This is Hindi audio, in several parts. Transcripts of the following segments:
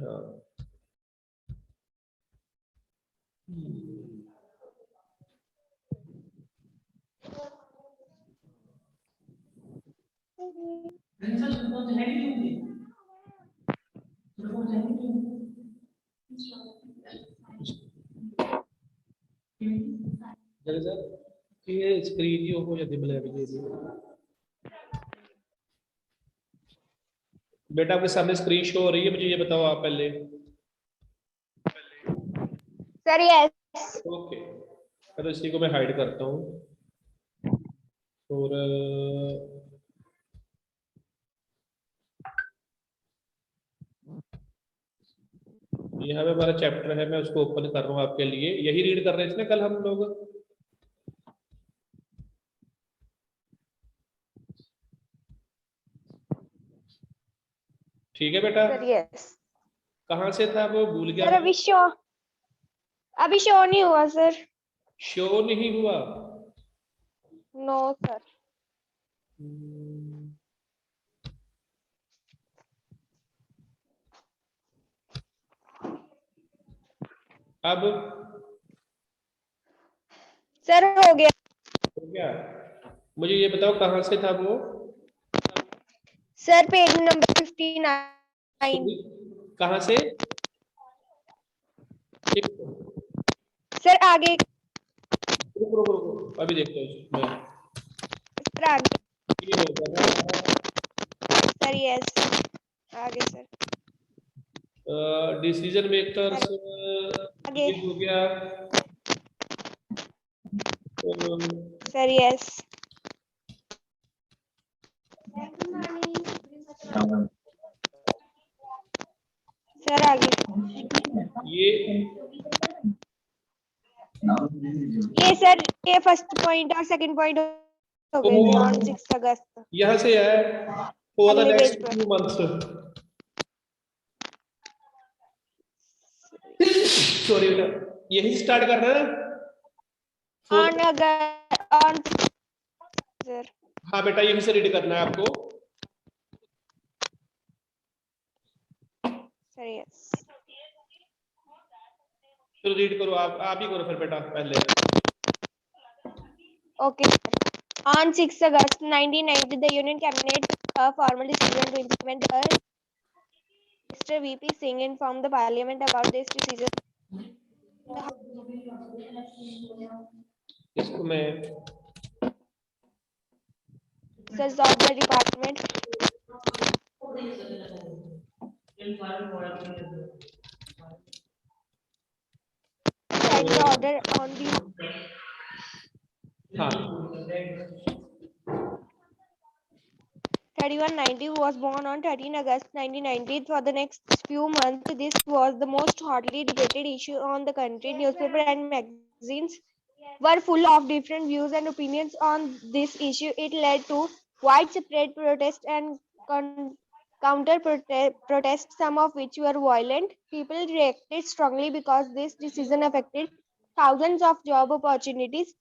हाँ ये स्क्रीन ही हो जाती ब्लैक जी। बेटा आपके सामने स्क्रीन शो हो रही है, मुझे ये बताओ आप पहले। Sir yes. ओके, तो इसी को मैं हाइड करता हूँ और यहाँ पे हमारा चैप्टर है, मैं उसको ओपन कर रहा हूँ आपके लिए। यही रीड कर रहे थे ना कल हम लोग? ठीक है बेटा। Sir yes. कहाँ से था वो, भूल गया सर मैं। अभी शो नहीं हुआ सर। शो नहीं हुआ? No sir. अब सर हो गया। हो गया? मुझे ये बताओ कहाँ से था वो? Sir page number 59। कहाँ से? ठीक, सर आगे। रुको रुको रुको, अभी देखते हैं मैं। सर आगे। ये होगा ना सर यस आगे सर। डिसीजन मेकर्स, आगे ये हो गया। Sir yes. सर आगे ये सर ये फर्स्ट पॉइंट और सेकंड पॉइंट हो गए थे ऑन 6 अगस्त। यहाँ से है फॉर द अगले पेज नेक्स्ट पर। 2 मंथ्स। सॉरी बेटा, यही स्टार्ट करना है ना? On sir. हाँ बेटा, यहीं से रीड करना है आपको। Sir yes. तो रीड करो, आप ही करो फिर बेटा पहले। Okay. On 6 August 1990, the Union Cabinet took a formal decision to implement the Mr. VP Singh informed the Parliament about this decision. इसको मैं Says of the department. Signed the order on the हाँ 3190 was born on 13 August 1990. For the next few months, this was the most hotly debated issue on the country. Newspaper and magazines were full of different views and opinions on this issue. It led to widespread protest and counter protests, some of which were violent. People reacted strongly because this decision affected thousands of job opportunities.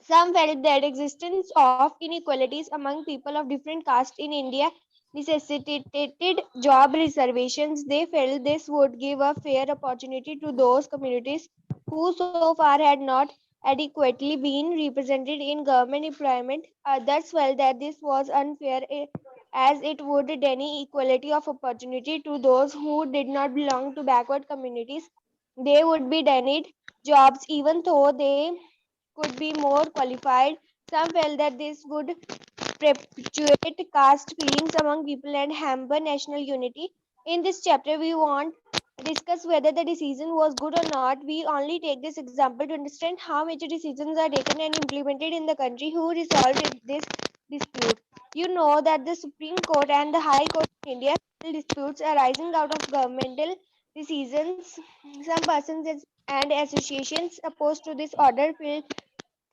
Some felt that existence of inequalities among people of different castes in India necessitated job reservations. They felt this would give a fair opportunity to those communities who so far had not adequately been represented in government employment. Others felt that this was unfair as it would deny equality of opportunity to those who did not belong to backward communities. They would be denied jobs even though they could be more qualified. Some felt that this would perpetuate caste feelings among people and hamper national unity. In this chapter, we want to discuss whether the decision was good or not. We only take this example to understand how major decisions are taken and implemented in the country. Who resolved this dispute? You know that the Supreme Court and the High Court of India settle disputes arising out of governmental decisions. Some persons and associations opposed to this order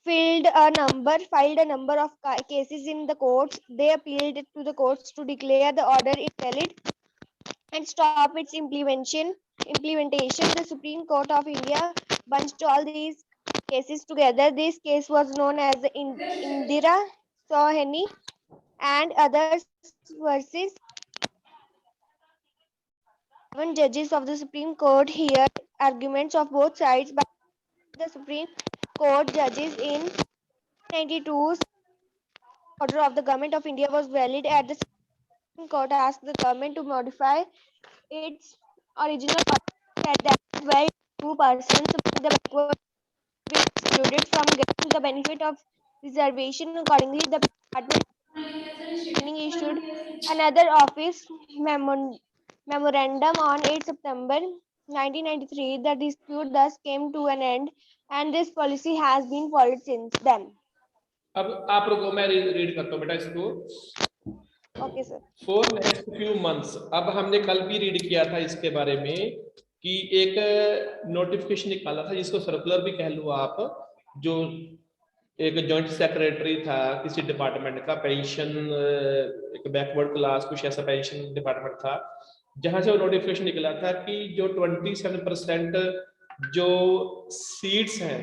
filed a number of cases in the courts. They appealed to the courts to declare the order invalid and stop its implementation. The Supreme Court of India bunched all these cases together. This case was known as the Indira Sohani and others versus 7 judges of the Supreme Court heard arguments of both sides, but the Supreme Court judges in 92 order of the Government of India was valid. At the Supreme Court asked the government to modify its original policy that 12 persons among the backward be excluded from getting the benefit of reservation. Accordingly, the department issued another office memorandum on 8 September 1993. The dispute thus came to an end, and this policy has been followed since then. अब आप रुको, मैं रीड करता हूँ बेटा इसको। Okay sir. For next few months, अब हमने कल भी रीड किया था इसके बारे में कि एक नोटिफिकेशन निकाला था जिसको सर्कुलर भी कह लो आप, जो एक जॉइंट सेक्रेटरी था किसी डिपार्टमेंट का, पेंशन एक बैकवर्ड क्लास कुछ ऐसा पेंशन डिपार्टमेंट था, जहां से वो नोटिफिकेशन निकला था कि जो 27% जो सीट्स हैं,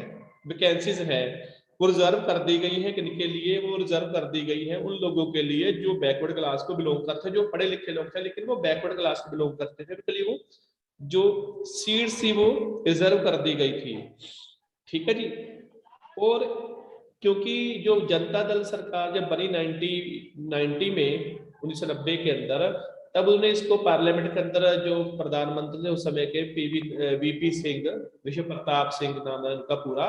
वैकेंसीज हैं, वो रिजर्व कर दी गई है। किनके लिए वो रिजर्व कर दी गई है? उन लोगों के लिए जो बैकवर्ड क्लास को बिलोंग करते हैं, जो पढ़े लिखे लोग थे लेकिन वो बैकवर्ड क्लास को बिलोंग करते थे, उनके लिए वो जो सीट्स थी वो रिजर्व कर दी गई थी। ठीक है जी। और क्योंकि जो जनता दल सरकार जब बनी 1990 में 1990 के अंदर, तब उन्होंने इसको पार्लियामेंट के अंदर जो प्रधानमंत्री थे उस समय के वीपी सिंह, विश्व प्रताप सिंह नाम है उनका पूरा,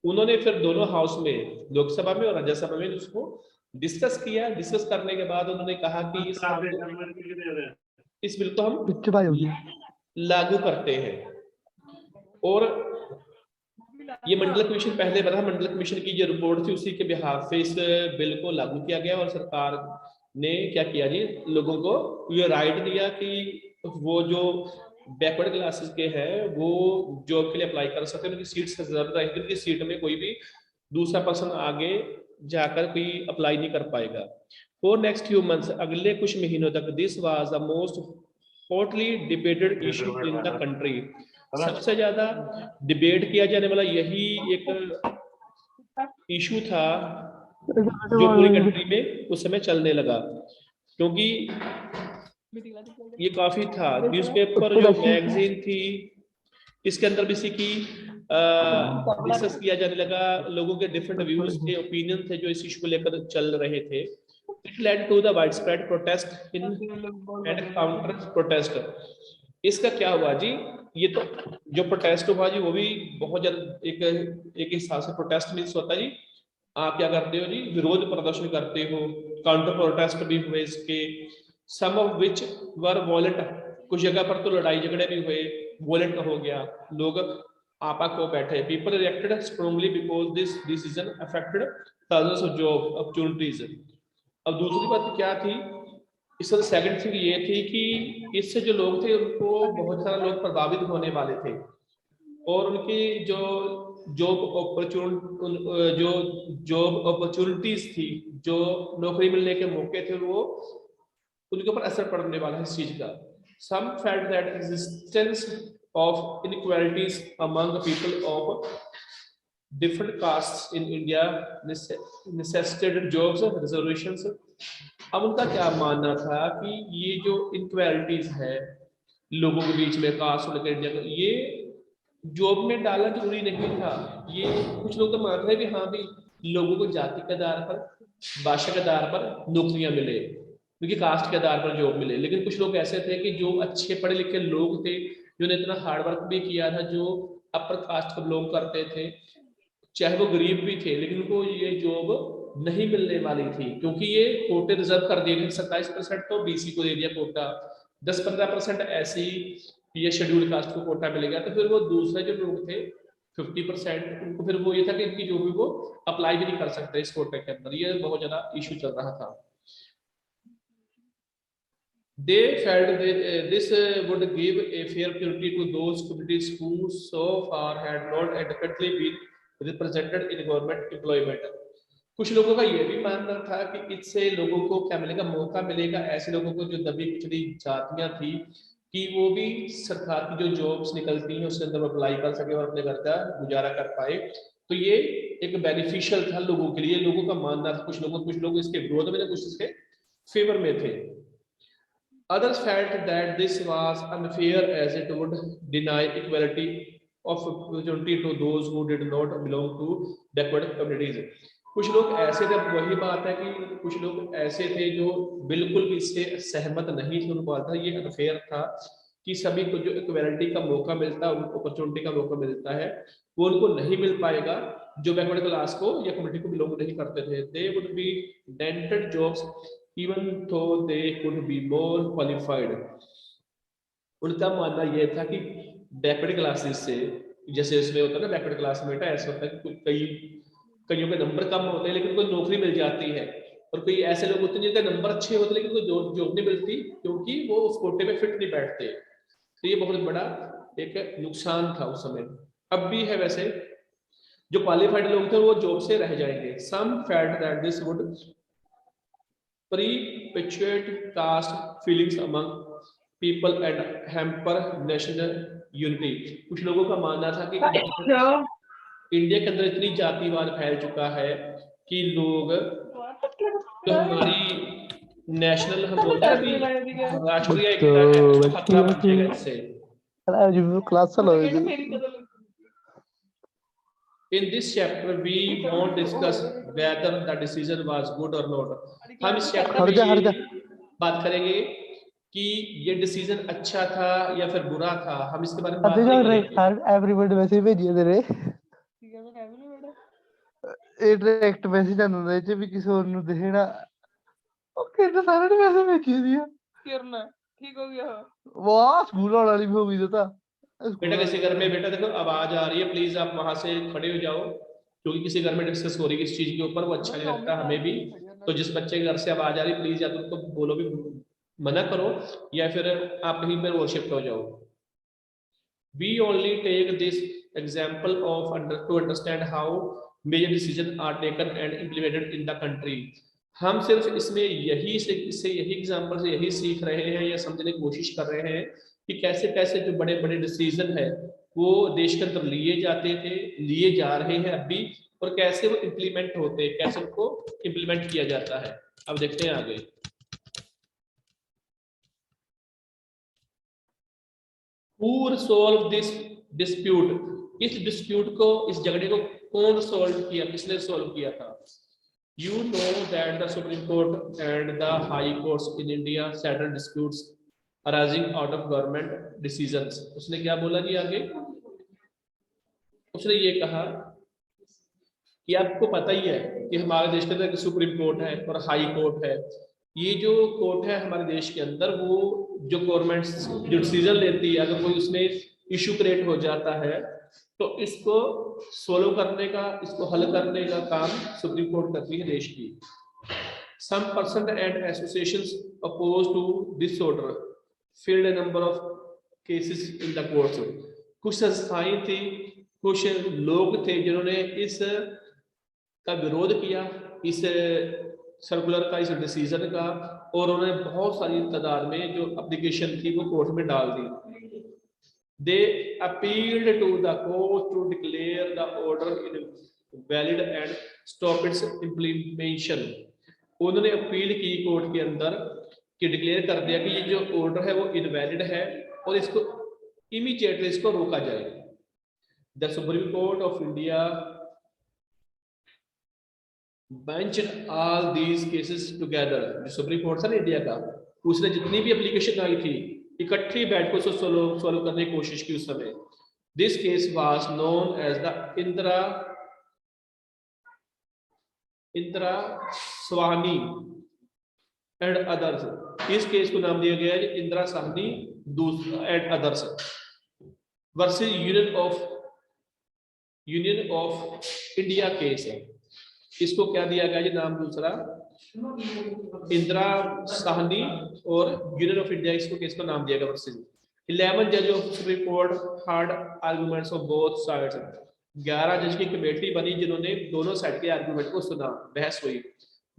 उन्होंने फिर दोनों हाउस में, लोकसभा में और राज्यसभा में उसको डिस्कस किया। डिस्कस करने के बाद उन्होंने कहा कि इस बिल को हम लागू करते हैं। और ये मंडल कमीशन पहले बना, मंडल कमीशन की जो रिपोर्ट थी उसी के बिहाफ पे इस बिल को लागू किया गया। और सरकार ने क्या किया जी, लोगों को ये राइट दिया कि वो जो बैकवर्ड क्लासेस के हैं वो जॉब के लिए अप्लाई कर सकते हैं, उनकी सीट्स रिजर्व रहेंगी, उनकी सीट में कोई भी दूसरा पर्सन आगे जाकर कोई अप्लाई नहीं कर पाएगा। फॉर नेक्स्ट फ्यू मंथ्स, अगले कुछ महीनों तक, this was the most hotly debated issue in the country. सबसे ज्यादा डिबेट किया जाने वाला यही एक इशू था जो पूरी कंट्री में उस समय चलने लगा, क्योंकि ये काफी था। न्यूज़पेपर जो मैगजीन थी इसके अंदर भी इसी की डिस्कस किया जाने लगा, लोगों के डिफरेंट व्यूज थे, ओपिनियन थे जो इस इशू को लेकर चल रहे थे। It led to the widespread protest in and counter protest. इसका क्या हुआ जी, ये तो जो प्रोटेस्ट हुआ जी वो भी बहुत ज्यादा एक हिसाब से प्रोटेस्ट मीन्स होता है जी, आप क्या करते हो जी, विरोध प्रदर्शन करते हो। काउंटर प्रोटेस्ट भी हुए इसके, सम ऑफ विच वर वॉलेंट, कुछ जगह पर तो लड़ाई झगड़े भी हुए, वॉलेंट हो गया, लोग आपा को बैठे। People reacted strongly because this decision affected thousands of job opportunities. अब दूसरी बात क्या थी, इसका सेकंड थिंग ये थी कि इससे जो लोग थे उनको बहुत सारे लोग प्रभावित होने वाले थे, और उनकी जो जॉब अपॉर्चुनिटीज थी, जो नौकरी मिलने के मौके थे, वो उनके ऊपर असर पड़ने वाला है इस चीज का। Some felt that existence of inequalities among the people of different castes in India necessitated jobs and reservations. अब उनका क्या मानना था कि ये जो इनक्वालिटीज है लोगों के बीच में, कास्ट को लेकर, ये जॉब में डालना जरूरी नहीं था। ये कुछ लोग तो मानते हैं कि हाँ भी लोगों को जाति के आधार पर, भाषा के आधार पर नौकरियां मिले, क्योंकि कास्ट के आधार पर जॉब मिले। लेकिन कुछ लोग ऐसे थे कि जो अच्छे पढ़े लिखे लोग थे, जिन्होंने इतना हार्ड वर्क भी किया था, जो अपर कास्ट को बिलोंग करते थे, चाहे वो गरीब भी थे, लेकिन उनको ये जॉब नहीं मिलने वाली थी, क्योंकि ये कोटे रिजर्व कर दिए। 27% तो बीसी को दे दिया कोटा, 10-15% ऐसी ये शेड्यूल कास्ट को कोटा मिलेगा। तो फिर वो दूसरे जो लोग थे 50%, उनको फिर वो ये था कि इनकी जो भी वो अप्लाई भी नहीं कर सकते इस कोटे के अंदर। ये बहुत ज्यादा इशू चल रहा था। They felt that this would give a fair opportunity to those communities who so far had not adequately been represented in government employment. कुछ लोगों का ये भी मानना था कि इससे लोगों को क्या मिलेगा, मौका मिलेगा ऐसे लोगों को जो दबी पिछड़ी जातियां थी, कि वो भी सरकार की जो जॉब्स निकलती हैं उसके अंदर अप्लाई कर सके और अपने घर का गुजारा कर पाए। तो ये एक बेनिफिशियल था लोगों के लिए, लोगों का मानना था। कुछ लोग इसके विरोध में थे, कुछ इसके फेवर में थे। Others felt that this was unfair as it would deny equality of opportunity to those who did not belong to backward communities. कुछ लोग ऐसे थे, वही बात है कि कुछ लोग ऐसे थे जो बिल्कुल भी इससे सहमत नहीं थे, उनको लगता ये अनफेयर था कि सभी को जो इक्वालिटी का मौका मिलता है, उनको अपॉर्चुनिटी का मौका मिलता है, वो उनको नहीं मिल पाएगा जो बैकवर्ड क्लास को या कम्युनिटी को बिलोंग नहीं करते थे. They would be dented jobs even though they could be more qualified. उनका मानना यह था कि बैकवर्ड क्लासेस से, जैसे इसमें होता है ना बैकवर्ड क्लास में बेटा ऐसा होता है कि कईयों के नंबर कम होते हैं लेकिन कोई नौकरी मिल जाती है, और कोई ऐसे लोग होते हैं जिनके नंबर अच्छे होते हैं लेकिन कोई जॉब नहीं मिलती क्योंकि वो उस कोटे में फिट नहीं बैठते. तो ये बहुत बड़ा एक नुकसान था उस समय. अब भी है वैसे, जो क्वालिफाइड लोग थे वो जॉब से रह जाएंगे. Some felt that this would perpetuate caste feelings among people and hamper national unity. कुछ लोगों का मानना था कि इंडिया के अंदर इतनी जातिवाद फैल चुका है कि लोग जो हमारी नेशनल हम बोलते हैं अभी राष्ट्रीय एकता है उसको खतरा बन जाएगा इससे. क्लास चलो. In this chapter we won't discuss whether the decision was good or not. हम इस चैप्टर में ये बात करेंगे कि ये डिसीजन अच्छा था या फिर बुरा था, हम इसके बारे में बात नहीं करेंगे. एवरीबॉडी मैसेज भेजिए तेरे ਇਹ ਡਾਇਰੈਕਟ ਮੈਸੇਜ ਆਉਂਦਾ ਇਹ ਵੀ ਕਿਸੇ ਹੋਰ ਨੂੰ ਦੇਣਾ. ਉਹ ਕਿੰਨਾ ਸਾਰਿਆਂ ਨੂੰ ਮੈਸੇਜ ਭੇਜੀ ਦੀ ਆ. ਕਿਰਨਾ ठीक हो गया. वाह स्कूल वाली भी हो गई था. बेटा किसी घर में बेटा देखो आवाज आ रही है, प्लीज आप वहां से खड़े हो जाओ क्योंकि किसी घर में डिस्कस हो रही है इस चीज के ऊपर, वो अच्छा नहीं लगता हमें भी. तो जिस बच्चे के घर से आवाज आ रही है प्लीज या तो उनको बोलो भी मना करो या फिर आप कहीं पर वो शिफ्ट हो जाओ. We only take this example of to understand how major decisions are taken and implemented in the country. हम सिर्फ इसमें इससे यही एग्जाम्पल से यही सीख रहे हैं या समझने की कोशिश कर रहे हैं कि कैसे कैसे जो बड़े बड़े डिसीजन है वो देश के अंदर लिए जाते थे, लिए जा रहे हैं अभी, और कैसे वो इम्प्लीमेंट होते हैं, कैसे उनको इम्प्लीमेंट किया जाता है. अब देखते हैं आगे. Who solved this dispute? इस डिस्प्यूट को, इस झगड़े को कौन सॉल्व किया, किसने सॉल्व किया था? You know that the Supreme Court and the High Courts in India settle disputes arising out of government decisions. उसने क्या बोला जी आगे? उसने ये कहा कि आपको पता ही है कि हमारे देश के अंदर सुप्रीम कोर्ट है और हाई कोर्ट है. ये जो कोर्ट है हमारे देश के अंदर, वो जो गवर्नमेंट जो डिसीजन लेती है, अगर कोई उसमें इशू क्रिएट हो जाता है तो इसको सोल्व करने का, इसको हल करने का काम सुप्रीम कोर्ट करती है देश की. Some person and associations opposed to this order filed a number of cases in the courts. कुछ संस्थाएं थी, कुछ लोग थे जिन्होंने इस का विरोध किया, इस सर्कुलर का, इस डिसीजन का, और उन्होंने बहुत सारी तादाद में जो एप्लीकेशन थी वो कोर्ट में डाल दी. They appealed to the court to declare the order invalid and stop its implementation. उन्होंने अपील की कोर्ट के अंदर कि डिक्लेयर कर दिया कि ये जो ऑर्डर है वो इनवैलिड है और इसको इमीडिएटली इसको रोका जाए. The Supreme Court of India benched all these cases together. जो सुप्रीम कोर्ट था ना इंडिया का, उसने जितनी भी एप्लीकेशन आई थी इकट्ठी बैठ कर उसको सॉल्व करने की कोशिश की उस समय. This case was known as the Indira Sawhney and others. इस केस को नाम दिया गया है Indira Sawhney and others versus union of India case है. इसको क्या दिया गया जी नाम दूसरा, इंदिरा साहनी और यूनियन ऑफ इंडिया, इसको केस का नाम दिया गया वर्सेस 11 जज of supreme court heard arguments of both sides. 11 जज की कमेटी बनी जिन्होंने दोनों साइड के आर्गुमेंट को सुना, बहस हुई.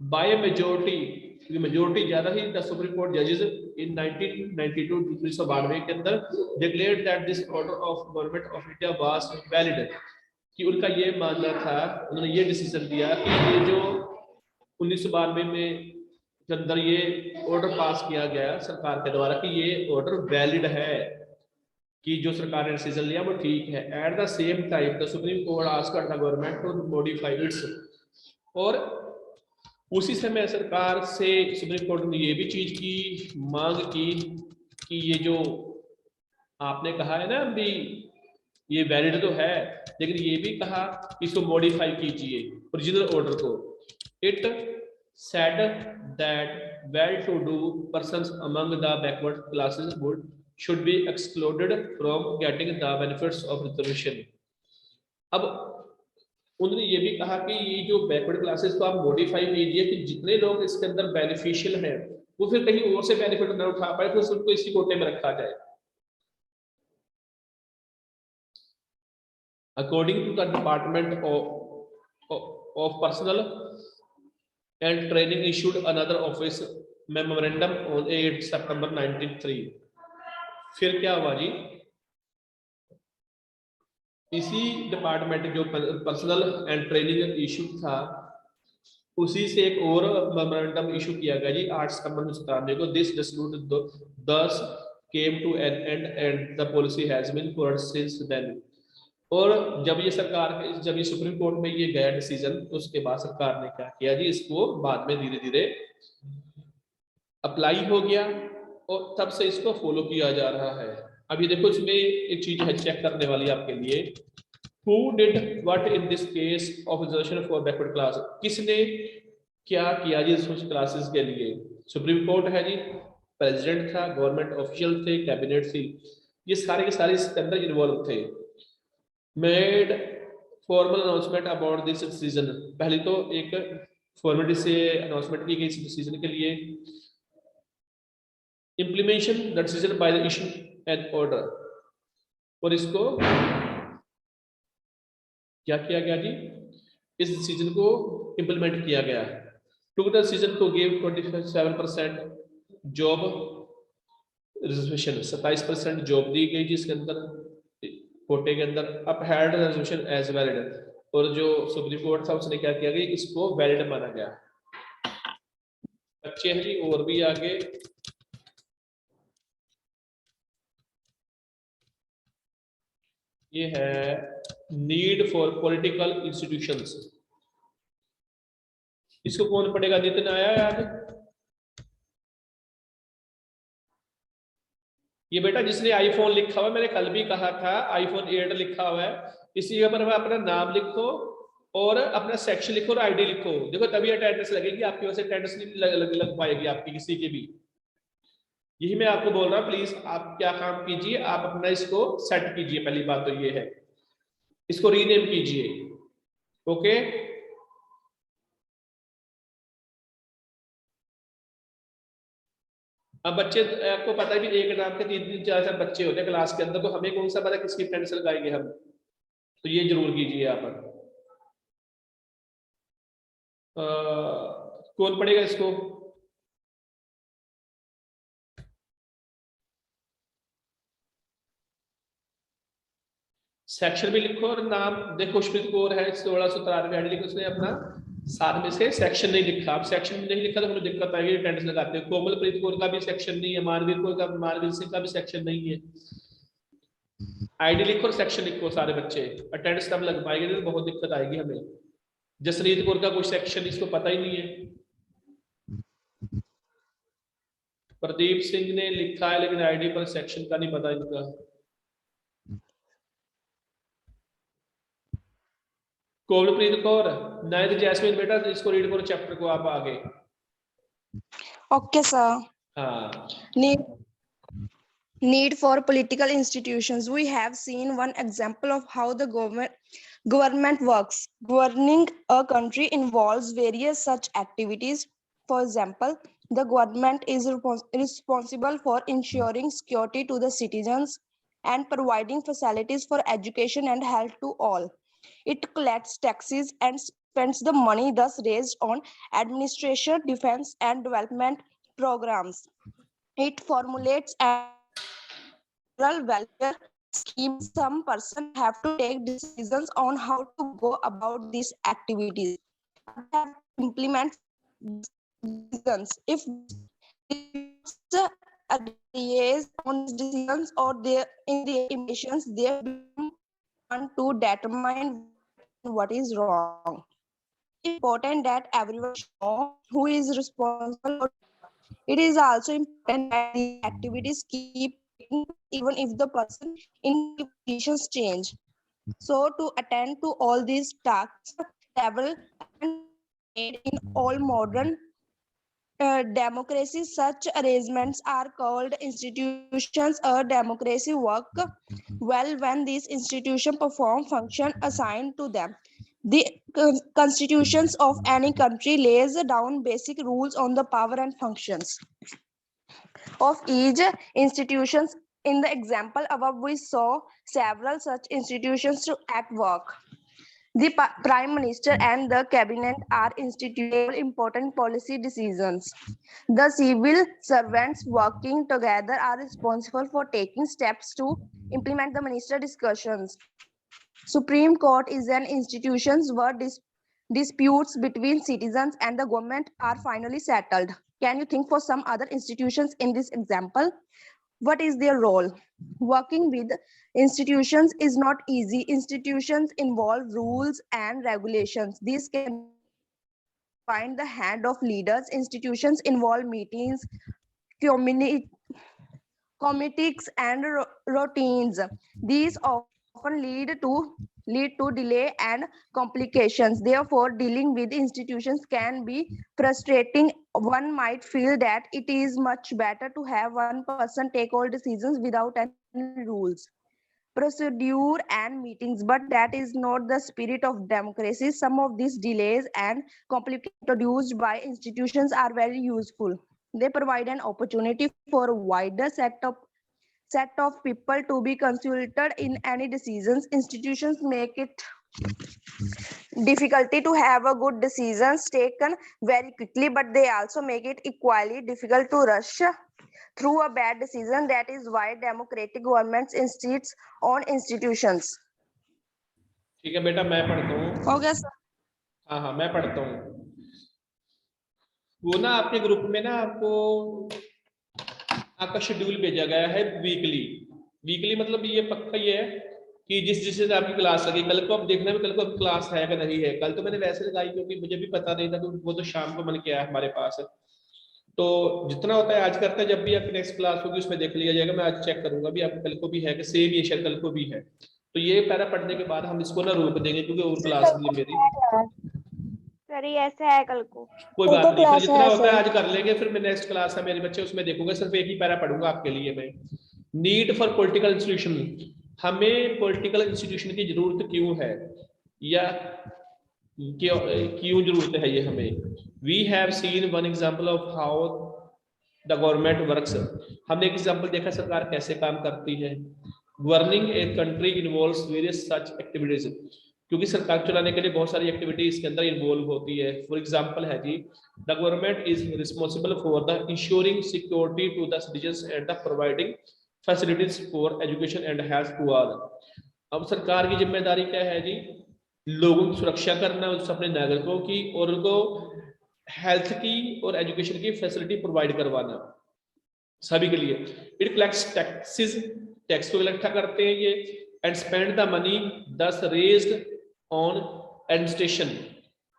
बाय मेजोरिटी ज्यादा ही द सुप्रीम कोर्ट जजेस इन 1992 के अंदर declared that this order of government of India was valid. कि उनका ये मानना था, उन्होंने ये डिसीजन दिया कि ये जो 1992 में के अंदर ये ऑर्डर पास किया गया सरकार के द्वारा कि ये ऑर्डर वैलिड है, कि जो सरकार ने डिसीजन लिया वो ठीक है। At the same time the supreme court asked the government to modify its, और उसी समय सरकार से सुप्रीम कोर्ट ने ये भी चीज की मांग की कि ये जो आपने कहा है ना अभी, ये वैलिड तो है, लेकिन ये भी कहा कि इसको मॉडिफाई कीजिए ओरिजिनल ऑर्डर को। It said that well to do persons among the backward classes would should be excluded from getting the benefits of reservation। अब उन्होंने ये भी कहा कि ये जो बैकवर्ड क्लासेस को आप मॉडिफाई कीजिए कि जितने लोग इसके अंदर बेनिफिशियल हैं वो फिर कहीं और से बेनिफिट न उठा पाए, तो उनको इसी कोटे में रखा जाए। According to the Department of Personnel and Training issued another office memorandum on 8 September 1903। फिर क्या हुआ जी, इसी डिपार्टमेंट जो पर्सनल एंड ट्रेनिंग इशू था उसी से एक और मेमोरेंडम इशू किया गया जी 8 सितंबर 1997 को। This dispute thus came to an end and the policy has been followed since then। और जब ये सुप्रीम कोर्ट में ये गया डिसीजन, तो उसके बाद सरकार ने क्या किया जी, इसको बाद में धीरे धीरे अप्लाई हो गया और तब से इसको फॉलो किया जा रहा है। अभी देखो इसमें एक चीज है चेक करने वाली आपके लिए, who did what in this case of reservation for backward class, किसने क्या किया जी सोशल क्लासेस के लिए। सुप्रीम कोर्ट है जी, प्रेसिडेंट था, गवर्नमेंट ऑफिशियल थे, कैबिनेट थी, ये सारे के सारे इसके अंदर इन्वॉल्व थे। Made formal announcement about this decision, पहले तो एक फॉर्मेलिटी से अनाउंसमेंट की गई इस डिसीजन के लिए। Implementation the decision by the issue and order, और इसको क्या किया गया जी, इस डिसीजन को इंप्लीमेंट किया गया। To the decision to give 27% job reservation, 27% job दी गई जिसके अंदर कोटे के अंदर। अपहेल्ड रिजर्वेशन एज वैलिड, और जो सुप्रीम कोर्ट था उसने क्या किया गया, इसको वैलिड माना गया। अच्छे हैं जी, और भी आगे ये है नीड फॉर पॉलिटिकल इंस्टीट्यूशंस, इसको कौन पढ़ेगा, नितिन आया याद? ये बेटा जिसने आईफोन लिखा हुआ है, मैंने कल भी कहा था आईफोन 8 लिखा हुआ है, इसी के ऊपर अपना नाम लिखो और अपना सेक्शन लिखो और आईडी लिखो। देखो तभी अटेंडेंस लगेगी आपकी, वैसे अटेंडेंस नहीं लग पाएगी आपकी किसी की भी। यही मैं आपको बोल रहा हूँ, प्लीज आप क्या काम कीजिए, आप अपना इसको सेट कीजिए। पहली बात तो ये है, इसको रीनेम कीजिए। ओके, अब बच्चे आपको पता है कि एक नाम के 3-3 4-4 बच्चे होते हैं क्लास के अंदर, तो हमें कौन सा पता किसकी अटेंडेंस लगाएंगे हम, तो ये जरूर कीजिए यहाँ पर। कौन पढ़ेगा इसको? सेक्शन भी लिखो और नाम देखो, खुशप्रीत कौर है 1693 आईडी लिखो, उसने अपना साथ में से सेक्शन नहीं लिखा। अब सेक्शन नहीं लिखा तो हमें दिक्कत आएगी, अटेंडेंस लगाते हैं। कोमलप्रीत कौर का भी सेक्शन नहीं है, मानवीर सिंह का भी सेक्शन नहीं है। आईडी लिखो और सेक्शन लिखो सारे बच्चे, अटेंडेंस तब लग पाएगी, तो बहुत दिक्कत आएगी हमें। जसरीत कौर का कोई सेक्शन इसको पता ही नहीं है। प्रदीप सिंह ने लिखा है लेकिन आईडी पर सेक्शन का नहीं पता इनका। कोमलप्रीत कौर, नायद जैस्मिन बेटा इसको रीड करो चैप्टर को आप आगे। Okay, sir. हाँ, Need for political institutions. We have seen one example of how the government works. Governing a country involves various such activities. For example, the government is responsible for ensuring security to the citizens and providing facilities for education and health to all. It collects taxes and spends the money thus raised on administration, defense, and development programs. It formulates welfare schemes. Some person have to take decisions on how to go about these activities. Implement decisions. If agrees on decisions or their in their emissions, they want to determine what is wrong. It's important that everyone know who is responsible. It is also important that the activities keep even if the person in positions change. So to attend to all these tasks, travel and made in all modern democracies, such arrangements are called institutions. A democracy work well when these institutions perform function assigned to them. The constitutions of any country lays down basic rules on the power and functions of each institutions. In the example above, we saw several such institutions at work. The Prime Minister and the Cabinet are instituting important policy decisions. The civil servants working together are responsible for taking steps to implement the minister discussions. Supreme Court is an institution where disputes between citizens and the government are finally settled. Can you think for some other institutions in this example? What is their role? Working with institutions is not easy. Institutions involve rules and regulations. These can find the hand of leaders. Institutions involve meetings, committees, and routines. These often lead to delay and complications. Therefore, dealing with institutions can be frustrating. One might feel that it is much better to have one person take all decisions without any rules, procedure, and meetings, but that is not the spirit of democracy. Some of these delays and complications introduced by institutions are very useful. They provide an opportunity for a wider set of people to be consulted in any decisions. Institutions make it difficulty to have a good decisions taken very quickly, but they also make it equally difficult to rush through a bad decision. That is why democratic governments insists on institutions. ठीक है बेटा, मैं पढ़ता हूँ। Okay, sir. हाँ, मैं पढ़ता हूँ। वो ना आपके ग्रुप में ना आपको आपका शेड्यूल भेजा गया है वीकली मतलब ये पक्का ही है कि जिस दिन आपकी क्लास लगी, कल को आप देखना भी कल को क्लास है कि नहीं है। कल तो मैंने वैसे लगाई क्योंकि मुझे भी पता नहीं था, तो वो तो शाम को मन किया है हमारे पास। तो जितना होता है आज करते हैं, जब भी आपकी नेक्स्ट क्लास होगी उसमें देख लिया जाएगा। मैं आज चेक करूंगा भी आपको कल को भी है कि सेम ये शायद कल को भी है। तो ये पैरा पढ़ने के बाद हम इसको ना रोक देंगे क्योंकि और क्लास भी है मेरी। सर ये ऐसा है कल को। कोई बात नहीं, फिर जितना होता है आज कर लेंगे। फिर मैं नेक्स्ट क्लास है मेरे बच्चे उसमें देखूंगा, सिर्फ एक ही पैरा पढ़ूंगा आपके लिए मैं। नीड फॉर पॉलिटिकल इंस्टीट्यूशन, हमें पॉलिटिकल इंस्टीट्यूशन की जरूरत क्यों है या क्यों जरूरत है ये हमें। We have seen one example of how the government works, हमने एक एग्जांपल देखा सरकार कैसे काम करती है। Governing a country involves various such activities, क्योंकि सरकार चलाने के लिए बहुत सारी एक्टिविटीज के अंदर इन्वॉल्व होती है। फॉर एग्जांपल है जी, the government is responsible for the insuring security to the citizens and the providing facilities for education and health to all. अब सरकार की जिम्मेदारी क्या है जी, लोगों की सुरक्षा करना, अपने नागरिकों की, और उनको हेल्थ की और एजुकेशन की फैसिलिटी प्रोवाइड करवाना सभी के लिए। इट कलेक्ट्स टैक्सेस, टैक्स को इकट्ठा करते हैं ये, एंड स्पेंड द मनी दस रेज्ड ऑन एडमिनिस्ट्रेशन।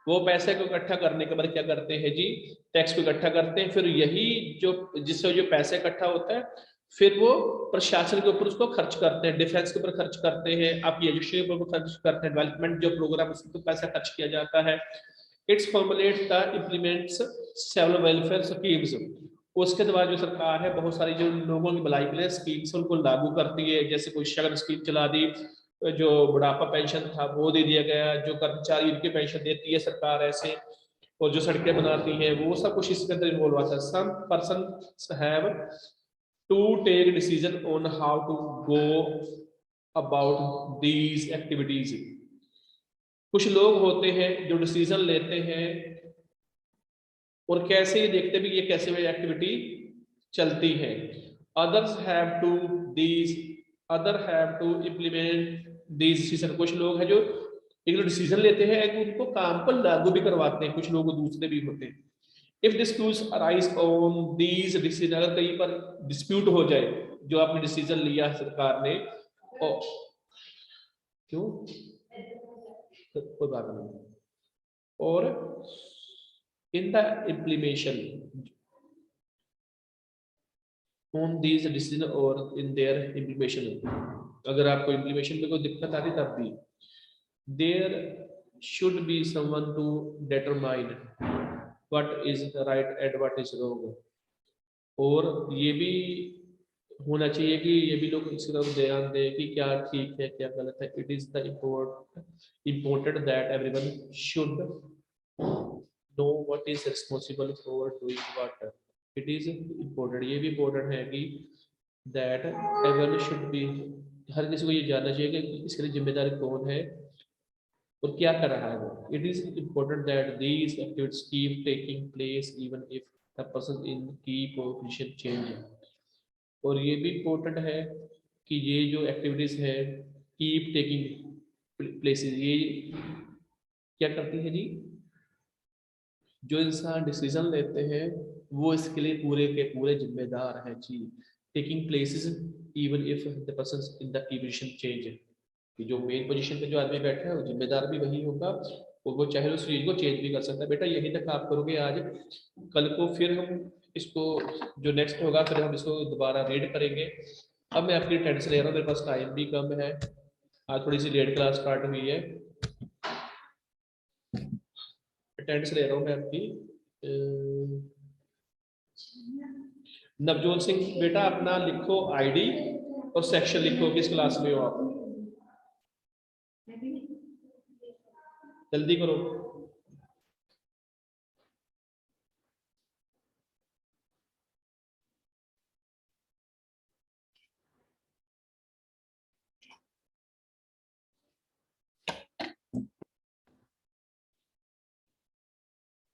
वो पैसे को इकट्ठा करने के बाद क्या करते हैं जी, टैक्स को इकट्ठा करते हैं। फिर यही जो जिससे जो पैसे इकट्ठा होता है फिर वो प्रशासन के ऊपर उसको खर्च करते हैं, डिफेंस के ऊपर खर्च करते हैं, आपकी एजुकेशन के ऊपर खर्च करते हैं, डेवलपमेंट जो प्रोग्राम उसके पैसा खर्च किया जाता है। It's formulate the implements several welfare schemes, उसके द्वारा जो सरकार है बहुत सारी जो लोगों की भलाई के लिए स्कीम्स उनको लागू करती है। जैसे कोई शगन स्कीम चला दी, जो बुढ़ापा पेंशन था वो दे दिया गया, जो कर्मचारी उनकी पेंशन देती है सरकार ऐसे, और जो सड़कें बनाती है वो सब कुछ इसके अंदर इन्वॉल्व आता है। Some person have to take decision on how to go about these activities. कुछ लोग होते हैं जो डिसीजन लेते हैं और कैसे ये देखते भी ये कैसे वे एक्टिविटी चलती है। Others have to implement these decision. कुछ लोग हैं जो एक डिसीजन लेते हैं उनको काम पर लागू भी करवाते हैं, कुछ लोग दूसरे भी होते हैं। If disputes arise on these decision, अगर कहीं पर डिस्प्यूट हो जाए जो आपने डिसीजन लिया सरकार ने, और क्यों कोई बात नहीं, और in the implementation on these decision और इन देयर इम्प्लीमेशन, अगर आपको इम्प्लीमेशन में कोई दिक्कत आ रही तब भी, there should be someone to determine what is right and what is wrong, और ये भी होना चाहिए कि ये भी लोग इस तरफ ध्यान दें कि क्या ठीक है क्या गलत है। It is the important that everyone should know what is responsible for doing what. It is important, ये भी इम्पोर्टेंट है कि दैट एवरीवन शुड बी, हर किसी को ये जानना चाहिए कि इसके लिए जिम्मेदार कौन है और क्या कर रहा है वो। It is important that these activities keep taking place even if the person इन की पोजीशन चेंज। और ये भी इम्पोर्टेंट है कि ये जो एक्टिविटीज है कीप टेकिंग प्लेसेस, ये क्या करती है जी, जो इंसान डिसीजन लेते हैं वो इसके लिए पूरे के पूरे जिम्मेदार हैं जी। Taking places even if the person in the position change, कि जो मेन पोजीशन पे जो आदमी बैठा है वो जिम्मेदार भी वही होगा और वो चाहे उस चीज को चेंज भी कर सकता है। बेटा यहीं तक आप करोगे आज, कल को फिर हम इसको जो नेक्स्ट होगा फिर हम इसको दोबारा रीड करेंगे। अब मैं अपनी टेंशन ले रहा हूँ, मेरे पास टाइम भी कम है, आज थोड़ी सी लेट क्लास स्टार्ट हुई है, अटेंडेंस ले रहा हूँ मैं आपकी। नवजोत सिंह बेटा अपना लिखो आईडी और सेक्शन लिखो, किस क्लास में हो आप, जल्दी करो।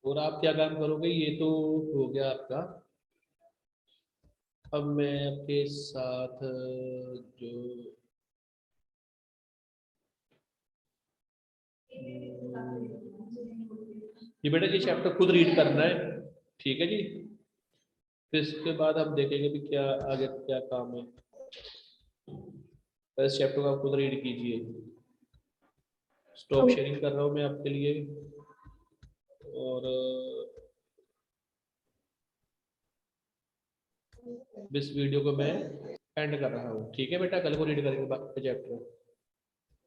और आप क्या काम करोगे, ये तो हो गया आपका। अब मैं आपके साथ जो ये बेटा ये चैप्टर खुद रीड करना है, ठीक है जी। फिर इसके बाद हम देखेंगे भी क्या आगे क्या काम है। इस चैप्टर को आप खुद रीड कीजिए। स्टॉप शेयरिंग कर रहा हूँ मैं आपके लिए और इस वीडियो को मैं एंड कर रहा हूँ, ठीक है बेटा। कल को रीड करेंगे बाकी चैप्टर।